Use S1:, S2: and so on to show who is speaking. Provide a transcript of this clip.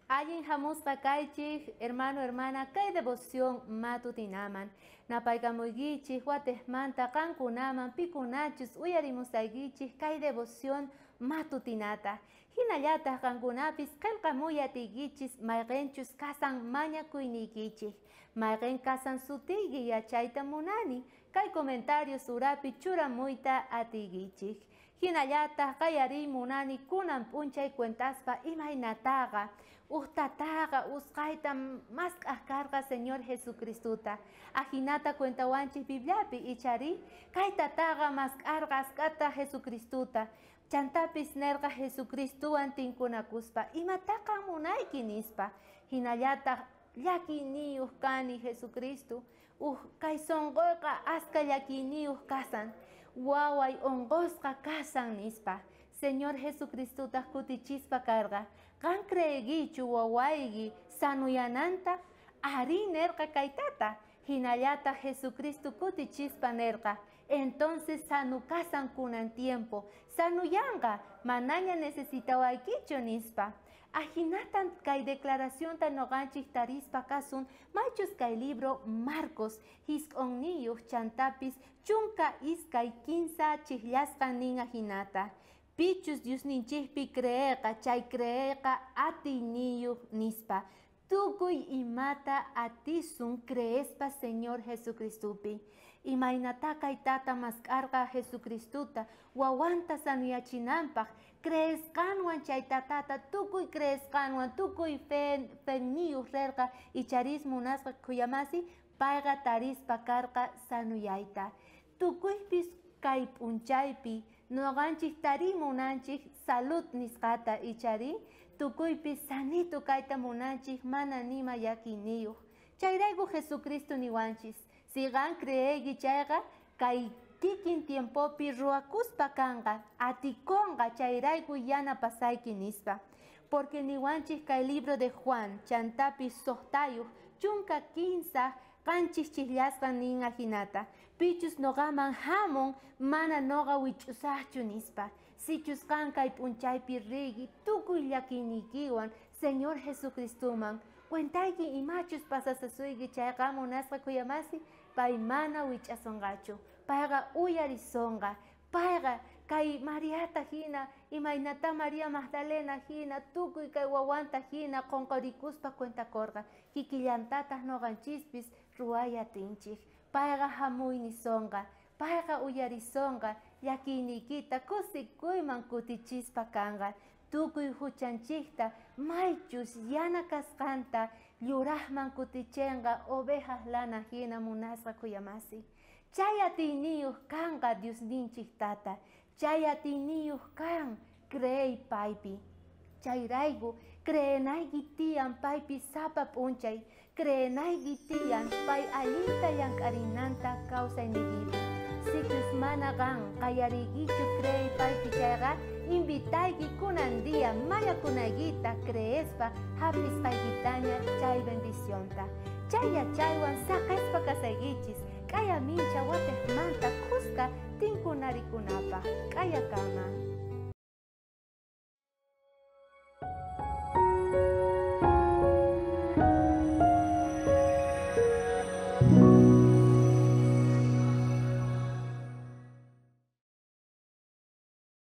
S1: Ayin hamusqa kaychik, hermano, hermana, kay devoción matutinaman. Napaykamuygichik, watejmanta kankunaman, pikunachus, uyarimusaygichik, kay devoción matutinata. Hinallataq kankunapis, qillqamuyatigichis, mayqinchus kasan mañakuynikichik. Mayqin kasan sutiygi yachayta munani, kay comentarios urapi churamuyta atigichik. Hinallataq qayari munani kunan p'unchay cuentaspa imaynataqa, uhtataqa usqayta masq'aqarqa Señor Jesucristuta. Ajinata cuentawanchik Bibliapi ichari, kaytataqa masq'arqa asqata Jesucristuta. Chantapis nerqa Jesucristuwan tinkunakuspa, imataqa munayki nispa. Hinallataq llakiniyuq kani Jesucristo, kay sonqoqa aska llakiniyuq kasan. Waway onqosqa kasan nispa. Señor Jesucristuta kutichispa karqa, qan creegichu wawaygi sanuyananta, ari nerqa kaytata. Hinallata Jesucristo kutichispa nerqa, entonces sanu kasan kunan tiempo, sanuyanga, manaña necesitawaykichu nispa. Ajinatan kay declaración tan noganchik tarispa kasun, machus kay libro Marcos, hisk'onniyuq chantapis, chunka iskay 15 chiklasqan nin ajinata. Pichus Diosninchikpi creeqa, chay creeqa atiniyuq nispa. Tukuy imata atisun creespa Señor Jesucristupi. Imaynata kaytata masq'arqa Jesucristuta, wawanta sanuyachinanpaq, creesqanwan chaytatata, tukuy creesqanwan, tukuy feñiyuq rerqa, icharis munasqa kuyamasi, payqa tarispa karqa sanuyayta. Tukuypis kay p'unchaypi, noqanchik tarimunanchik salud nisqata ichari, tukuypis sanito kayta munanchik mana nima yakiniyuq. Chayrayku Jesucristo niwanchis, sigan creegi chayqa, kay kikin tiempopi ruakuspa kanqa, atikonqa chayrayku yana pasayki nispa. Porque niwanchik kay libro de Juan, chantapis soqtayuq, chunka 15, qanchis chiklasqan nin ajinata. Pichus noqaman hamun mana noqa wich'usaqchu nispa. Sichusqan kay p'unchaypi rigi tukuy llakinikiwan Señor Jesucristuman. Cuentayki imachus pasasasuyki chayqa munasqa kuyamasi, pay mana wich'asonqachu. Payqa uyarisonqa. Payqa kay Mariata hina, imaynata María Magdalena hina, tukuy kay wawanta hina qonqorikuspa cuentakorqa, kikillantataq noqanchispis ruwayatinchik. Payqa hamuynisonqa, payqa uyarisonqa, llakinikita kusikuyman kutichispa kanqa. Tukuy huchanchikta maychus yana kasqanta lluraqman kutichenqa ovejas lana hina munasqa kuyamasi. Chay atiniyuq kanqa Diosninchik tata, chay atiniyuq kan creey paypi. Chayrayku creenayki tiyan paypi sapa p'unchay, creenayki tiyan pay allinta llank'arinanta kawsaynikipi. Sikus mana kan qayarikichu creey paypi chayqa, invitayki kunan día mañakunaykita creespa hapisqaykitaña chay bendicionta. Chay yachaywan saqespa kasaykichis, kaya mincha watejmanta kuska tinkunarikunapaq, kaya kama.